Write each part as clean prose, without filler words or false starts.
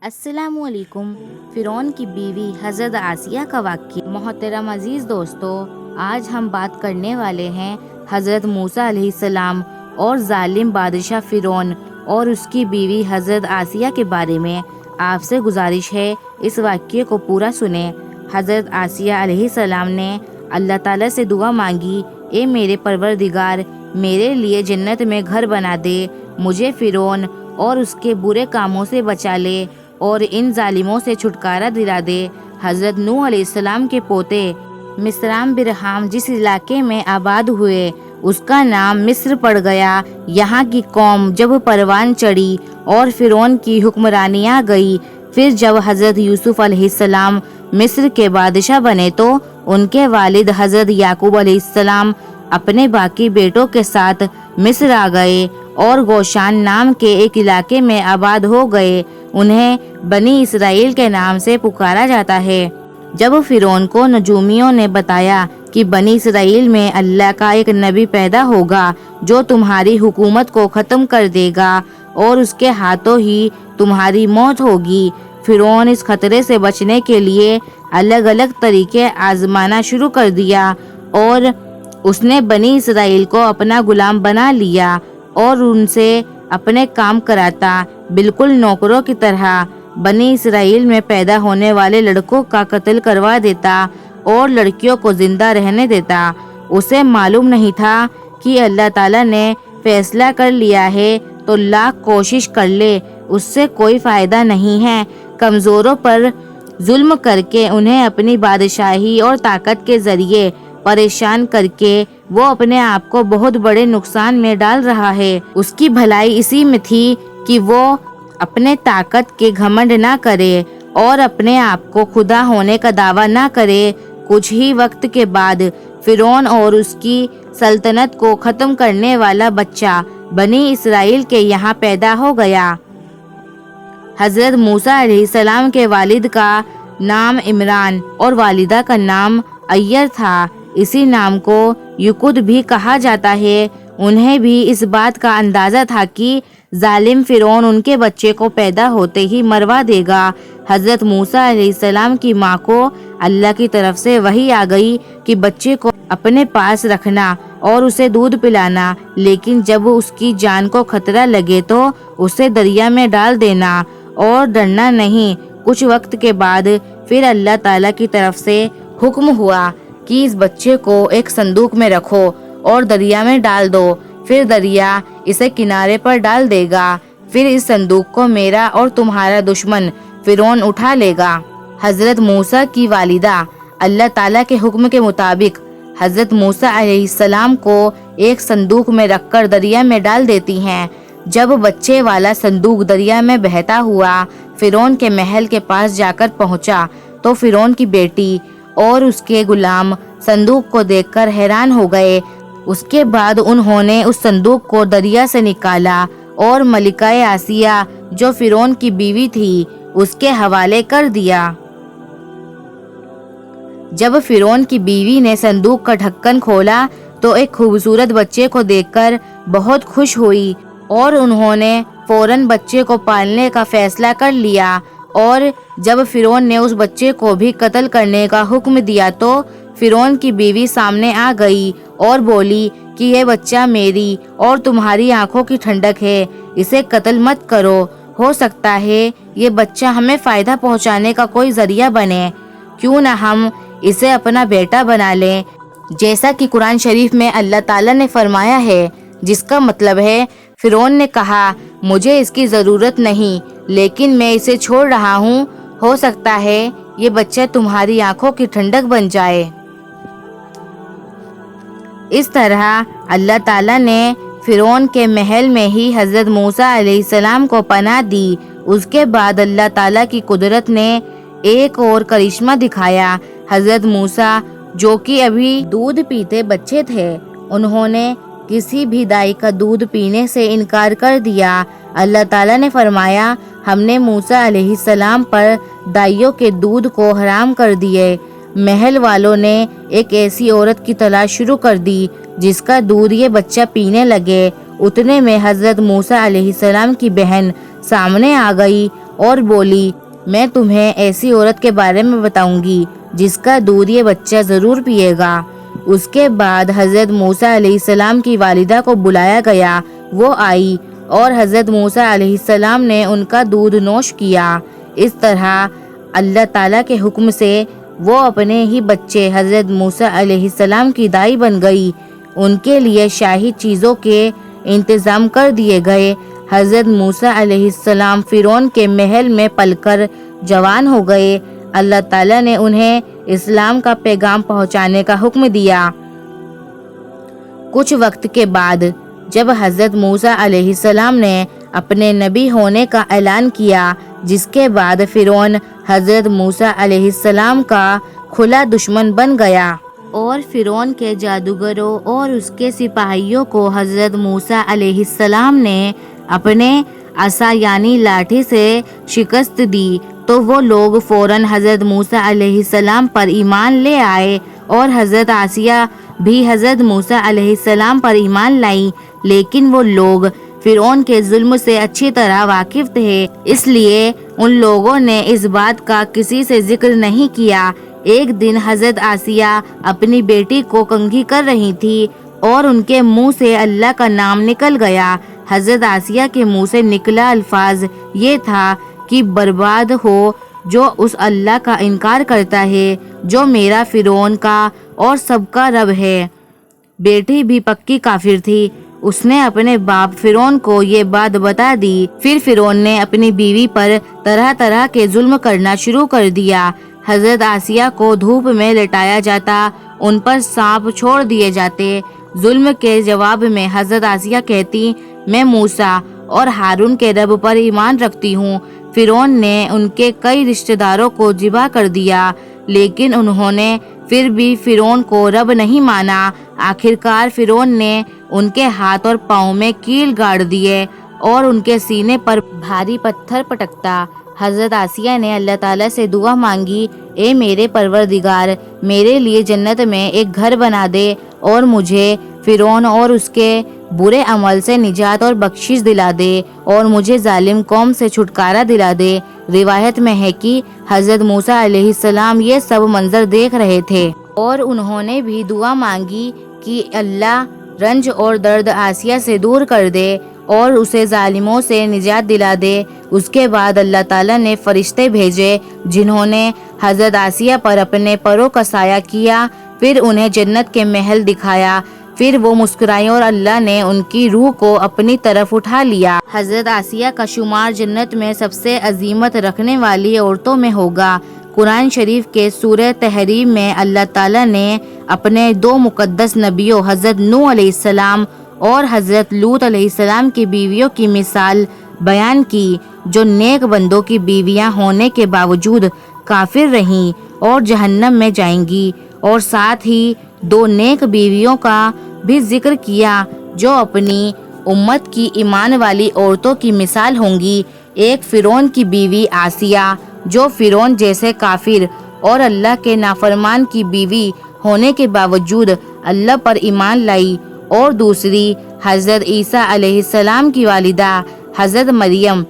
السلام علیکم۔ فرعون کی بیوی حضرت آسیہ کا واقعہ۔ محترم عزیز دوستو، آج ہم بات کرنے والے ہیں حضرت موسیٰ علیہ السلام اور ظالم بادشاہ فرعون اور اس کی بیوی حضرت آسیہ کے بارے میں۔ آپ سے گزارش ہے اس واقعے کو پورا سنیں۔ حضرت آسیہ علیہ السلام نے اللہ تعالیٰ سے دعا مانگی، اے میرے پروردگار، میرے لیے جنت میں گھر بنا دے، مجھے فرعون اور اس کے برے کاموں سے بچا لے اور ان ظالموں سے چھٹکارا دلا دے۔ حضرت نوح علیہ السلام کے پوتے مصرام برہام جس علاقے میں آباد ہوئے اس کا نام مصر پڑ گیا۔ یہاں کی قوم جب پروان چڑھی اور فرعون کی حکمرانی آ گئی، پھر جب حضرت یوسف علیہ السلام مصر کے بادشاہ بنے تو ان کے والد حضرت یعقوب علیہ السلام اپنے باقی بیٹوں کے ساتھ مصر آ گئے اور گوشان نام کے ایک علاقے میں آباد ہو گئے۔ انہیں بنی اسرائیل کے نام سے پکارا جاتا ہے۔ جب فرعون کو نجومیوں نے بتایا کہ بنی اسرائیل میں اللہ کا ایک نبی پیدا ہوگا جو تمہاری حکومت کو ختم کر دے گا اور اس کے ہاتھوں ہی تمہاری موت ہوگی، فرعون اس خطرے سے بچنے کے لیے الگ الگ طریقے آزمانا شروع کر دیا اور اس نے بنی اسرائیل کو اپنا غلام بنا لیا اور ان سے اپنے کام کراتا، بالکل نوکروں کی طرح۔ بنی اسرائیل میں پیدا ہونے والے لڑکوں کا قتل کروا دیتا اور لڑکیوں کو زندہ رہنے دیتا۔ اسے معلوم نہیں تھا کہ اللہ تعالیٰ نے فیصلہ کر لیا ہے تو لاکھ کوشش کر لے اس سے کوئی فائدہ نہیں ہے۔ کمزوروں پر ظلم کر کے انہیں اپنی بادشاہی اور طاقت کے ذریعے پریشان کر کے وہ اپنے آپ کو بہت بڑے نقصان میں ڈال رہا ہے۔ اس کی بھلائی اسی میں تھی کہ وہ اپنے طاقت کے گھمنڈ نہ کرے اور اپنے آپ کو خدا ہونے کا دعویٰ نہ کرے۔ کچھ ہی وقت کے بعد فرعون اور اس کی سلطنت کو ختم کرنے والا بچہ بنی اسرائیل کے یہاں پیدا ہو گیا۔ حضرت موسیٰ علیہ السلام کے والد کا نام عمران اور والدہ کا نام عیر تھا۔ اسی نام کو یقود بھی کہا جاتا ہے۔ انہیں بھی اس بات کا اندازہ تھا کہ ظالم فرعون ان کے بچے کو پیدا ہوتے ہی مروا دے گا۔ حضرت موسیٰ علیہ السلام کی ماں کو اللہ کی طرف سے وحی آ گئی کہ بچے کو اپنے پاس رکھنا اور اسے دودھ پلانا، لیکن جب اس کی جان کو خطرہ لگے تو اسے دریا میں ڈال دینا اور ڈرنا نہیں۔ کچھ وقت کے بعد پھر اللہ تعالیٰ کی طرف سے حکم ہوا کہ اس بچے کو ایک صندوق میں رکھو اور دریا میں ڈال دو، پھر دریا اسے کنارے پر ڈال دے گا، پھر اس صندوق کو میرا اور تمہارا دشمن فرعون اٹھا لے گا۔ حضرت موسیٰ کی والدہ اللہ تعالیٰ کے حکم کے مطابق حضرت موسیٰ علیہ السلام کو ایک صندوق میں رکھ کر دریا میں ڈال دیتی ہیں۔ جب بچے والا صندوق دریا میں بہتا ہوا فرعون کے محل کے پاس جا کر پہنچا تو فرعون کی بیٹی اور اس کے غلام صندوق کو دیکھ کر حیران ہو گئے۔ اس کے بعد انہوں نے اس صندوق کو دریا سے نکالا اور ملکہ آسیہ جو فرعون کی بیوی تھی اس کے حوالے کر دیا۔ جب فرعون کی بیوی نے صندوق کا ڈھکن کھولا تو ایک خوبصورت بچے کو دیکھ کر بہت خوش ہوئی اور انہوں نے فوراً بچے کو پالنے کا فیصلہ کر لیا۔ اور جب فرعون نے اس بچے کو بھی قتل کرنے کا حکم دیا تو فرعون کی بیوی سامنے آ گئی اور بولی کہ یہ بچہ میری اور تمہاری آنکھوں کی ٹھنڈک ہے، اسے قتل مت کرو، ہو سکتا ہے یہ بچہ ہمیں فائدہ پہنچانے کا کوئی ذریعہ بنے، کیوں نہ ہم اسے اپنا بیٹا بنا لیں، جیسا کہ قرآن شریف میں اللہ تعالیٰ نے فرمایا ہے، جس کا مطلب ہے فرعون نے کہا مجھے اس کی ضرورت نہیں لیکن میں اسے چھوڑ رہا ہوں، ہو سکتا ہے یہ بچہ تمہاری آنکھوں کی ٹھنڈک بن جائے۔ اس طرح اللہ تعالیٰ نے فرعون کے محل میں ہی حضرت موسیٰ علیہ السلام کو پناہ دی۔ اس کے بعد اللہ تعالیٰ کی قدرت نے ایک اور کرشمہ دکھایا۔ حضرت موسیٰ جو کہ ابھی دودھ پیتے بچے تھے، انہوں نے کسی بھی دائی کا دودھ پینے سے انکار کر دیا۔ اللہ تعالیٰ نے فرمایا ہم نے موسیٰ علیہ السلام پر دائیوں کے دودھ کو حرام کر دیے۔ محل والوں نے ایک ایسی عورت کی تلاش شروع کر دی جس کا دودھ یہ بچہ پینے لگے۔ اتنے میں حضرت موسیٰ علیہ السلام کی بہن سامنے آ گئی اور بولی میں تمہیں ایسی عورت کے بارے میں بتاؤں گی جس کا دودھ یہ بچہ ضرور پیے گا۔ اس کے بعد حضرت موسیٰ علیہ السلام کی والدہ کو بلایا گیا، وہ آئی اور حضرت موسیٰ علیہ السلام نے ان کا دودھ نوش کیا۔ اس طرح اللہ تعالیٰ کے حکم سے وہ اپنے ہی بچے حضرت موسیٰ علیہ السلام کی دائی بن گئی۔ ان کے لیے شاہی چیزوں کے انتظام کر دیے گئے۔ حضرت موسیٰ علیہ السلام فرعون کے محل میں پل کر جوان ہو گئے۔ اللہ تعالیٰ نے انہیں اسلام کا پیغام پہنچانے کا حکم دیا۔ کچھ وقت کے بعد جب حضرت موسیٰ علیہ السلام نے اپنے نبی ہونے کا اعلان کیا، جس کے بعد فرعون حضرت موسیٰ علیہ السلام کا کھلا دشمن بن گیا اور فرعون کے جادوگروں اور اس کے سپاہیوں کو حضرت موسیٰ علیہ السلام نے اپنے عصا یعنی لاٹھی سے شکست دی، تو وہ لوگ فوراً حضرت موسیٰ علیہ السلام پر ایمان لے آئے اور حضرت آسیہ بھی حضرت موسیٰ علیہ السلام پر ایمان لائی، لیکن وہ لوگ فرعون کے ظلم سے اچھی طرح واقف تھے، اس لیے ان لوگوں نے اس بات کا کسی سے ذکر نہیں کیا۔ ایک دن حضرت آسیہ اپنی بیٹی کو کنگھی کر رہی تھی اور ان کے منہ سے اللہ کا نام نکل گیا۔ حضرت آسیہ کے منہ سے نکلا الفاظ یہ تھا کہ برباد ہو جو اس اللہ کا انکار کرتا ہے جو میرا فرعون کا اور سب کا رب ہے۔ بیٹی بھی پکی کافر تھی، اس نے اپنے باپ فرعون کو یہ بات بتا دی۔ پھر فرعون نے اپنی بیوی پر طرح طرح کے ظلم کرنا شروع کر دیا۔ حضرت آسیہ کو دھوپ میں لٹایا جاتا، ان پر سانپ چھوڑ دیے جاتے۔ ظلم کے جواب میں حضرت آسیہ کہتی میں موسیٰ اور ہارون کے رب پر ایمان رکھتی ہوں۔ فرعون نے ان کے کئی رشتہ داروں کو ذبح کر دیا، لیکن انہوں نے پھر بھی فرعون کو رب نہیں مانا۔ آخرکار فرعون نے ان کے ہاتھ اور پاؤں میں کیل گاڑ دیے اور ان کے سینے پر بھاری پتھر پٹکتا۔ حضرت آسیہ نے اللہ تعالیٰ سے دعا مانگی، اے میرے پروردگار، میرے لیے جنت میں ایک گھر بنا دے اور مجھے فرعون اور اس کے برے عمل سے نجات اور بخشش دلا دے اور مجھے ظالم قوم سے چھٹکارا دلا دے۔ روایت میں ہے کہ حضرت موسیٰ علیہ السلام یہ سب منظر دیکھ رہے تھے اور انہوں نے بھی دعا مانگی کہ اللہ رنج اور درد آسیہ سے دور کر دے اور اسے ظالموں سے نجات دلا دے۔ اس کے بعد اللہ تعالیٰ نے فرشتے بھیجے جنہوں نے حضرت آسیہ پر اپنے پروں کا سایہ کیا، پھر انہیں جنت کے محل دکھایا، پھر وہ مسکرائی اور اللہ نے ان کی روح کو اپنی طرف اٹھا لیا۔ حضرت آسیہ کا شمار جنت میں سب سے عظمت رکھنے والی عورتوں میں ہوگا۔ قرآن شریف کے سورہ تحریم میں اللہ تعالیٰ نے اپنے دو مقدس نبیوں حضرت نوح علیہ السلام اور حضرت لوط علیہ السلام کی بیویوں کی مثال بیان کی، جو نیک بندوں کی بیویاں ہونے کے باوجود کافر رہیں اور جہنم میں جائیں گی، اور ساتھ ہی دو نیک بیویوں کا بھی ذکر کیا جو اپنی امت کی ایمان والی عورتوں کی مثال ہوں گی۔ ایک فرعون کی بیوی آسیہ جو فرعون جیسے کافر اور اللہ کے نافرمان کی بیوی ہونے کے باوجود اللہ پر ایمان لائی، اور دوسری حضرت عیسیٰ علیہ السلام کی والدہ حضرت مریم۔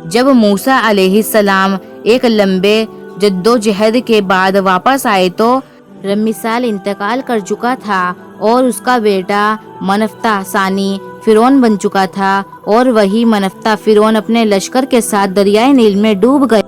جب موسیٰ علیہ السلام ایک لمبے جدوجہد کے بعد واپس آئے تو رمیسال انتقال کر چکا تھا اور اس کا بیٹا منفتح ثانی فرعون بن چکا تھا، اور وہی منفتح فرعون اپنے لشکر کے ساتھ دریائے نیل میں ڈوب گئے۔